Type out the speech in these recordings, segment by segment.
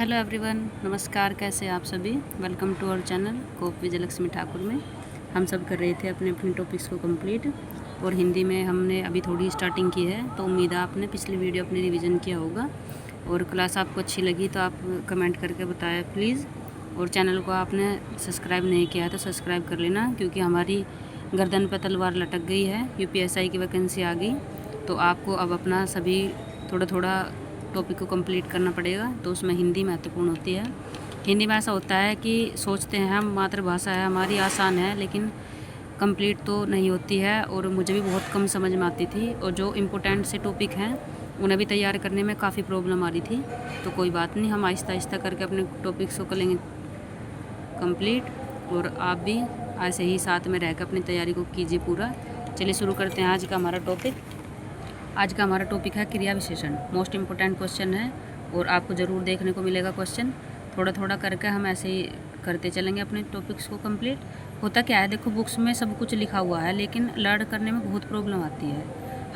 Hello everyone, नमस्कार। कैसे हैं आप सभी। वेलकम टू आवर चैनल कोप विजय लक्ष्मी ठाकुर में हम सब कर रहे थे अपने अपने टॉपिक्स को कंप्लीट। और हिंदी में हमने अभी थोड़ी स्टार्टिंग की है, तो उम्मीद है आपने पिछली वीडियो अपने रिवीजन किया होगा। और क्लास आपको अच्छी लगी तो आप कमेंट करके बताएं प्लीज़। और चैनल को आपने सब्सक्राइब नहीं किया है तो सब्सक्राइब कर लेना, क्योंकि हमारी गर्दन पर तलवार लटक गई है, यूपीएसआई की वैकेंसी आ गई। तो आपको अब अपना सभी थोड़ा थोड़ा टॉपिक को कंप्लीट करना पड़ेगा। तो उसमें हिंदी महत्वपूर्ण होती है। हिंदी में ऐसा होता है कि सोचते हैं हम मातृभाषा है हमारी, आसान है, लेकिन कंप्लीट तो नहीं होती है। और मुझे भी बहुत कम समझ में आती थी, और जो इम्पोर्टेंट से टॉपिक हैं उन्हें भी तैयार करने में काफ़ी प्रॉब्लम आ रही थी। तो कोई बात नहीं, हम आहिस्ता आहिस्ता करके अपने टॉपिक्स को करेंगे कंप्लीट। और आप भी ऐसे ही साथ में रहकर अपनी तैयारी को कीजिए पूरा। चलिए शुरू करते हैं आज का हमारा टॉपिक। आज का हमारा टॉपिक है क्रिया विशेषण। मोस्ट इम्पोर्टेंट क्वेश्चन है और आपको ज़रूर देखने को मिलेगा क्वेश्चन। थोड़ा थोड़ा करके हम ऐसे ही करते चलेंगे अपने टॉपिक्स को कंप्लीट। होता क्या है, देखो बुक्स में सब कुछ लिखा हुआ है, लेकिन लर्न करने में बहुत प्रॉब्लम आती है।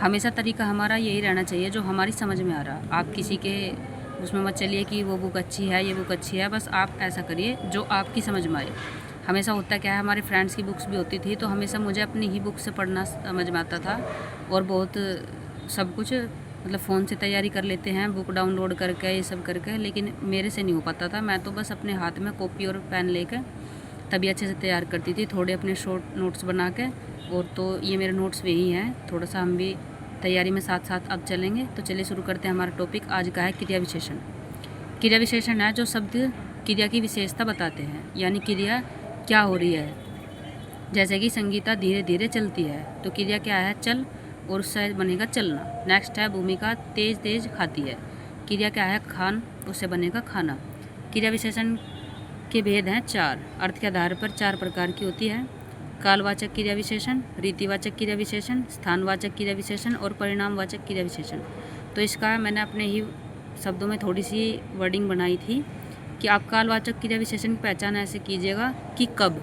हमेशा तरीका हमारा यही रहना चाहिए जो हमारी समझ में आ रहा। आप किसी के उसमें मत चलिए कि वो बुक अच्छी है, ये बुक अच्छी है। बस आप ऐसा करिए जो आपकी समझ में आए। हमेशा होता क्या है, हमारे फ्रेंड्स की बुक्स भी होती थी, तो हमेशा मुझे अपनी ही बुक से पढ़ना समझ में आता था। और बहुत सब कुछ मतलब फ़ोन से तैयारी कर लेते हैं, बुक डाउनलोड करके ये सब करके, लेकिन मेरे से नहीं हो पाता था। मैं तो बस अपने हाथ में कॉपी और पेन लेकर तभी अच्छे से तैयार करती थी, थोड़े अपने शॉर्ट नोट्स बना के। और तो ये मेरे नोट्स वही हैं। थोड़ा सा हम भी तैयारी में साथ साथ अब चलेंगे। तो चलिए शुरू करते हैं। हमारा टॉपिक आज का है क्रिया विशेषण। क्रिया विशेषण है जो शब्द क्रिया की विशेषता बताते हैं, यानी क्रिया क्या हो रही है। जैसे कि संगीता धीरे धीरे चलती है, तो क्रिया क्या है, चल, और उससे बनेगा चलना। नेक्स्ट है भूमिका तेज तेज खाती है, क्रिया क्या है, खान, उससे बनेगा खाना। क्रिया विशेषण के भेद हैं चार। अर्थ के आधार पर चार प्रकार की होती है। कालवाचक क्रिया विशेषण, रीतिवाचक क्रिया विशेषण, स्थानवाचक क्रिया विशेषण और परिणामवाचक क्रिया विशेषण। तो इसका मैंने अपने ही शब्दों में थोड़ी सी वर्डिंग बनाई थी कि आप कालवाचक क्रिया विशेषण की पहचान ऐसे कीजिएगा कि कब।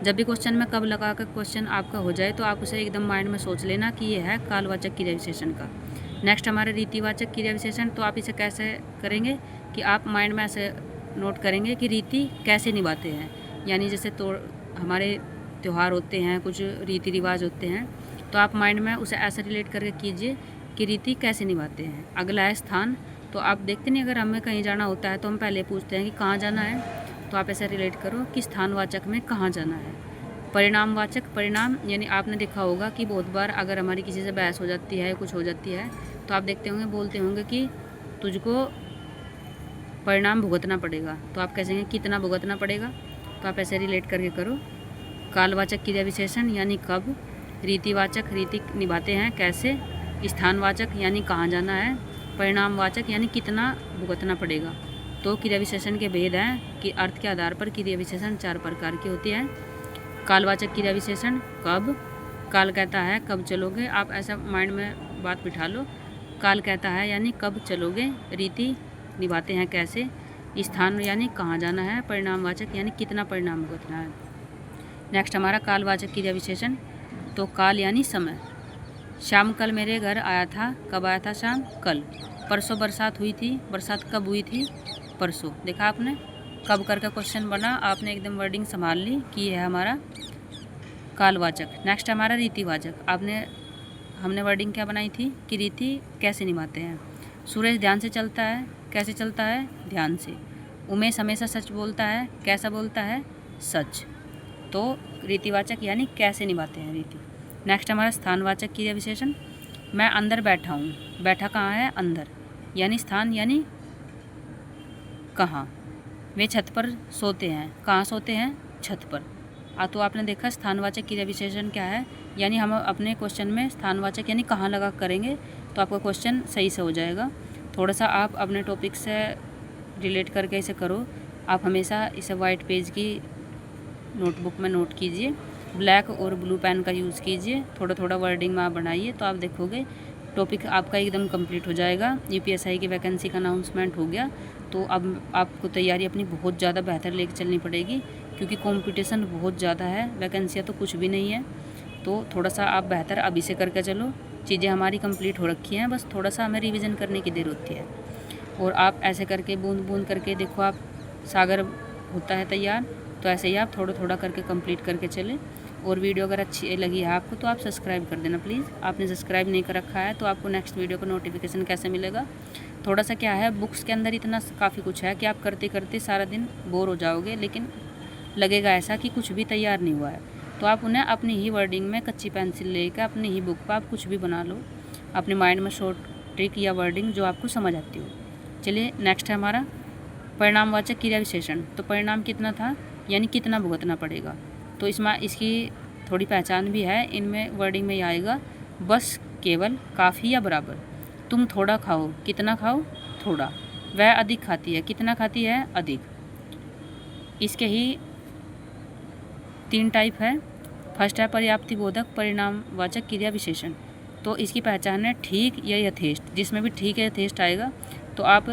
जब भी क्वेश्चन में कब लगा कर क्वेश्चन आपका हो जाए तो आप उसे एकदम माइंड में सोच लेना कि ये है कालवाचक क्रिया विशेषण का। नेक्स्ट हमारे रीतिवाचक क्रिया विशेषण। तो आप इसे कैसे करेंगे कि आप माइंड में ऐसे नोट करेंगे कि रीति कैसे निभाते हैं। यानी जैसे तो हमारे त्यौहार होते हैं, कुछ रीति रिवाज होते हैं, तो आप माइंड में उसे ऐसे रिलेट करके कीजिए कि रीति कैसे निभाते हैं। अगला है स्थान। तो आप देखते नहीं, अगर हमें कहीं जाना होता है तो हम पहले पूछते हैं कि कहाँ जाना है, तो आप ऐसे रिलेट करो कि स्थानवाचक में कहाँ जाना है। परिणामवाचक, परिणाम यानी आपने देखा होगा कि बहुत बार अगर हमारी किसी से बहस हो जाती है, कुछ हो जाती है, तो आप देखते होंगे बोलते होंगे कि तुझको परिणाम भुगतना पड़ेगा। तो आप कहेंगे कितना भुगतना पड़ेगा, तो आप ऐसे रिलेट करके करो। कालवाचक क्रिया विशेषण यानी कब। रीतिवाचक, रीति निभाते हैं कैसे। स्थानवाचक यानी कहाँ जाना है। परिणामवाचक यानी कितना भुगतना पड़ेगा। तो क्रिया विशेषण के भेद हैं कि अर्थ के आधार पर क्रिया विशेषण चार प्रकार की होती है। कालवाचक क्रिया विशेषण कब। काल कहता है कब चलोगे, आप ऐसा माइंड में बात बिठा लो। काल कहता है यानी कब चलोगे। रीति निभाते हैं कैसे। स्थान यानी कहाँ जाना है। परिणामवाचक यानी कितना परिणाम भुगतना है। नेक्स्ट हमारा कालवाचक क्रिया विशेषण। तो काल यानी समय। शाम कल मेरे घर आया था, कब आया था शाम, कल। परसों बरसात हुई थी, बरसात कब हुई थी, परसों। देखा आपने कब करके क्वेश्चन बना, आपने एकदम वर्डिंग संभाल ली कि यह है हमारा कालवाचक। नेक्स्ट हमारा रीतिवाचक। हमने वर्डिंग क्या बनाई थी कि रीति कैसे निभाते हैं। सूरज ध्यान से चलता है, कैसे चलता है, ध्यान से। उमेश हमेशा सच बोलता है, कैसा बोलता है, सच। तो रीतिवाचक यानी कैसे निभाते हैं रीति। नेक्स्ट हमारा स्थानवाचक क्रिया विशेषण। मैं अंदर बैठा हूँ, बैठा कहाँ है, अंदर, यानी स्थान यानी कहाँ। वे छत पर सोते हैं, कहाँ सोते हैं, छत पर। तो आपने देखा स्थानवाचक क्रिया विशेषण क्या है, यानी हम अपने क्वेश्चन में स्थानवाचक यानी कहाँ लगा करेंगे तो आपका क्वेश्चन सही से हो जाएगा। थोड़ा सा आप अपने टॉपिक से रिलेट करके इसे करो। आप हमेशा इसे वाइट पेज की नोटबुक में नोट कीजिए, ब्लैक और ब्लू पेन का यूज़ कीजिए। थोड़ा थोड़ा वर्डिंग में आप बनाइए, तो आप देखोगे टॉपिक आपका एकदम कंप्लीट हो जाएगा। यूपीएसआई की वैकेंसी का अनाउंसमेंट हो गया, तो अब आपको तैयारी अपनी बहुत ज़्यादा बेहतर लेकर चलनी पड़ेगी, क्योंकि कंपटीशन बहुत ज़्यादा है। वैकेंसियाँ तो कुछ भी नहीं है, तो थोड़ा सा आप बेहतर अभी से करके चलो। चीज़ें हमारी कंप्लीट हो रखी हैं, बस थोड़ा सा हमें रिवीजन करने की देर होती है। और आप ऐसे करके बूंद बूंद करके देखो, आप सागर होता है तैयार। तो ऐसे ही आप थोड़ा थोड़ा करके कंप्लीट करके चलें। और वीडियो अगर अच्छी लगी है आपको तो आप सब्सक्राइब कर देना प्लीज़। आपने सब्सक्राइब नहीं कर रखा है तो आपको नेक्स्ट वीडियो का नोटिफिकेशन कैसे मिलेगा। थोड़ा सा क्या है, बुक्स के अंदर इतना काफ़ी कुछ है कि आप करते करते सारा दिन बोर हो जाओगे, लेकिन लगेगा ऐसा कि कुछ भी तैयार नहीं हुआ है। तो आप उन्हें अपनी ही वर्डिंग में कच्ची पेंसिल लेकर अपनी ही बुक पर आप कुछ भी बना लो, अपने माइंड में शॉर्ट ट्रिक या वर्डिंग जो आपको समझ आती हो। चलिए नेक्स्ट है हमारा परिणामवाचक क्रिया विशेषण। तो परिणाम कितना था, यानी कितना भुगतना पड़ेगा। तो इसमें इसकी थोड़ी पहचान भी है, इनमें वर्डिंग में आएगा बस, केवल, काफ़ी या बराबर। तुम थोड़ा खाओ, कितना खाओ, थोड़ा। वह अधिक खाती है, कितना खाती है, अधिक। इसके ही 3 टाइप है। फर्स्ट है पर्याप्ति बोधक परिणामवाचक क्रिया विशेषण। तो इसकी पहचान है ठीक या यथेष्ट। जिसमें भी ठीक या यथेष्ट आएगा तो आप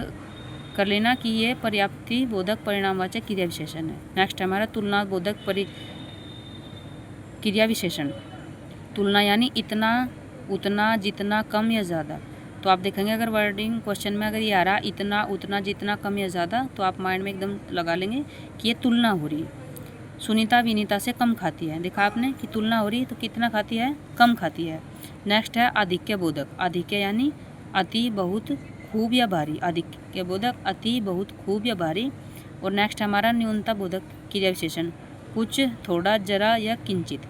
कर लेना कि ये पर्याप्ति बोधक परिणामवाचक क्रिया विशेषण है। नेक्स्ट है हमारा तुलना बोधक क्रिया विशेषण। तुलना यानी इतना, उतना, जितना, कम या ज़्यादा। तो आप देखेंगे अगर वर्डिंग क्वेश्चन में अगर ये आ रहा इतना, उतना, जितना, कम या ज़्यादा, तो आप माइंड में एकदम लगा लेंगे कि ये तुलना हो रही है। सुनीता विनीता से कम खाती है, देखा आपने कि तुलना हो रही है, तो कितना खाती है, कम खाती है। नेक्स्ट है आधिक्य बोधक। आधिक्य यानी अति, बहुत, खूब या भारी। आधिक्य बोधक अति, बहुत, खूब या भारी। और नेक्स्ट हमारा न्यूनता बोधक क्रिया विशेषण। कुछ, थोड़ा, जरा या किंचित।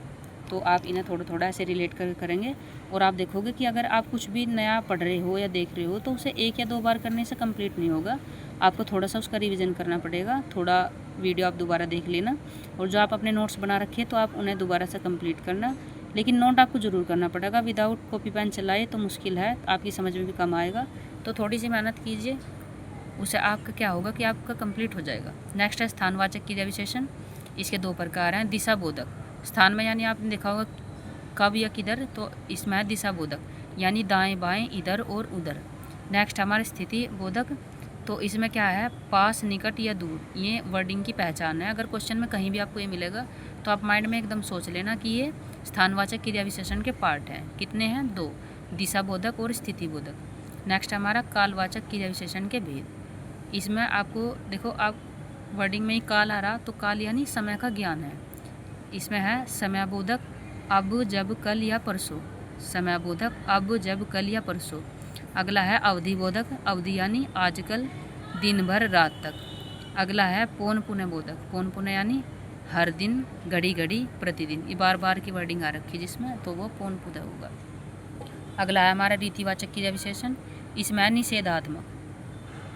तो आप इन्हें थोड़ा थोड़ा ऐसे रिलेट कर करेंगे और आप देखोगे कि अगर आप कुछ भी नया पढ़ रहे हो या देख रहे हो तो उसे 1 या 2 बार करने से कंप्लीट नहीं होगा। आपको थोड़ा सा उसका रिवीजन करना पड़ेगा। थोड़ा वीडियो आप दोबारा देख लेना, और जो आप अपने नोट्स बना रखे तो आप उन्हें दोबारा से कंप्लीट करना। लेकिन नोट आपको ज़रूर करना पड़ेगा, विदाउट कॉपी पेन चलाए तो मुश्किल है, आपकी समझ में भी कम आएगा। तो थोड़ी सी मेहनत कीजिए, उससे आपका क्या होगा कि आपका कंप्लीट हो जाएगा। नेक्स्ट है स्थानवाचक क्रिया विशेषण। इसके 2 प्रकार हैं। दिशा बोधक। स्थान में यानी आपने देखा होगा कब या किधर, तो इसमें है दिशा बोधक यानी दाएं बाएं, इधर और उधर। नेक्स्ट हमारी स्थिति बोधक। तो इसमें क्या है, पास, निकट या दूर। ये वर्डिंग की पहचान है। अगर क्वेश्चन में कहीं भी आपको ये मिलेगा तो आप माइंड में एकदम सोच लेना कि ये स्थानवाचक क्रिया विशेषण के पार्ट हैं। कितने हैं, 2, दिशा बोधक और स्थिति बोधक। नेक्स्ट हमारा कालवाचक क्रिया विशेषण के भेद। इसमें आपको देखो, आप वर्डिंग में ही काल आ रहा, तो काल यानी समय का ज्ञान है। इसमें है समयबोधक, अब, जब, कल या परसों। समयबोधक अब, जब, कल या परसों। अगला है अवधि बोधक। अवधि यानी आजकल, दिन भर, रात तक। अगला है पौन पुनः बोधक। पौन पुनः यानी हर दिन, घड़ी घड़ी, प्रतिदिन। ये बार बार की वर्डिंग आ रखी है जिसमें, तो वो पौन पुनः होगा। अगला है हमारा रीतिवाचक क्रिया विशेषण। इसमें है निषेधात्मक।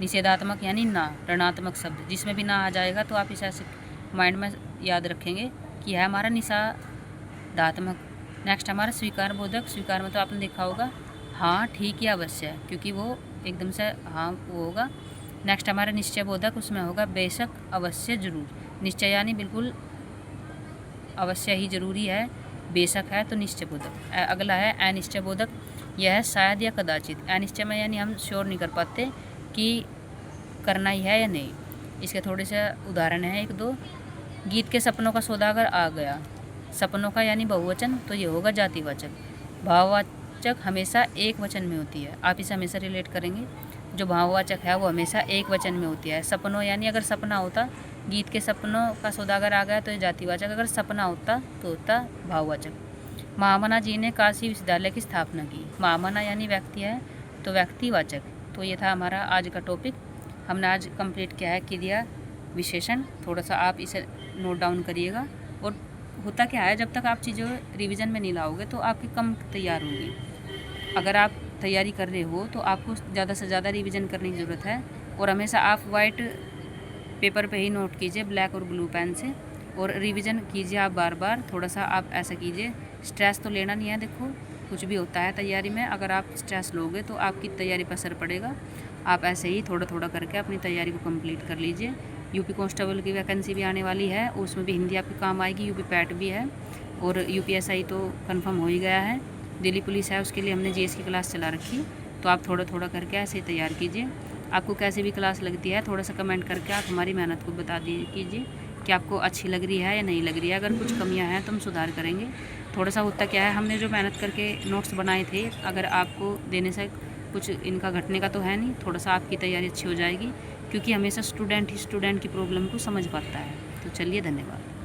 निषेधात्मक यानी ना, ऋणात्मक शब्द जिसमें भी ना आ जाएगा तो आप इसे ऐसे माइंड में याद रखेंगे कि है हमारा निषेधात्मक। नेक्स्ट हमारा स्वीकार बोधक। स्वीकार में तो आपने देखा होगा हाँ, ठीक या अवश्य, क्योंकि वो एकदम से हाँ वो होगा। नेक्स्ट हमारा निश्चय बोधक। उसमें होगा बेशक, अवश्य, जरूर। निश्चय यानी बिल्कुल, अवश्य ही जरूरी है, बेशक है, तो निश्चय बोधक। अगला है अनिश्चय बोधक। यह है शायद या कदाचित। अनिश्चय में यानी हम श्योर नहीं कर पाते कि करना ही है या नहीं। इसके थोड़े से उदाहरण हैं 1-2। गीत के सपनों का सौदागर आ गया। सपनों का यानी बहुवचन, तो ये होगा जातिवाचक। भाववाचक हमेशा एक वचन में होती है, आप इसे हमेशा रिलेट करेंगे। जो भाववाचक है वो हमेशा एक वचन में होती है। सपनों यानी अगर सपना होता, गीत के सपनों का सौदागर आ गया तो ये जातिवाचक, अगर सपना होता तो होता भाववाचक। महामना जी ने काशी विश्वविद्यालय की स्थापना की। महामना यानी व्यक्ति है, तो व्यक्तिवाचक। तो ये था हमारा आज का टॉपिक। हमने आज कंप्लीट किया है क्रिया विशेषण। थोड़ा सा आप इसे नोट डाउन करिएगा। और होता क्या है, जब तक आप चीज़ें रिवीजन में नहीं लाओगे तो आपकी कम तैयार होगी। अगर आप तैयारी कर रहे हो तो आपको ज़्यादा से ज़्यादा रिवीजन करने की ज़रूरत है। और हमेशा आप वाइट पेपर पे ही नोट कीजिए, ब्लैक और ब्लू पेन से, और रिवीजन कीजिए आप बार बार। थोड़ा सा आप ऐसा कीजिए, स्ट्रेस तो लेना नहीं है। देखो कुछ भी होता है तैयारी में, अगर आप स्ट्रेस लोगे तो आपकी तैयारी पर असर पड़ेगा। आप ऐसे ही थोड़ा थोड़ा करके अपनी तैयारी को कंप्लीट कर लीजिए। यूपी कांस्टेबल की वैकेंसी भी आने वाली है, उसमें भी हिंदी आपके काम आएगी। यूपी पैट भी है, और यूपीएसआई तो कंफर्म हो ही गया है। दिल्ली पुलिस है, उसके लिए हमने जीएस की क्लास चला रखी। तो आप थोड़ा थोड़ा करके ऐसे तैयार कीजिए। आपको कैसी भी क्लास लगती है थोड़ा सा कमेंट करके आप हमारी मेहनत को बता कीजिए कि आपको अच्छी लग रही है या नहीं लग रही है। अगर कुछ कमियां हैं तो हम सुधार करेंगे। थोड़ा सा होता क्या है, हमने जो मेहनत करके नोट्स बनाए थे, अगर आपको देने से कुछ इनका घटने का तो है नहीं, थोड़ा सा आपकी तैयारी अच्छी हो जाएगी, क्योंकि हमेशा स्टूडेंट ही स्टूडेंट की प्रॉब्लम को समझ पाता है। तो चलिए, धन्यवाद।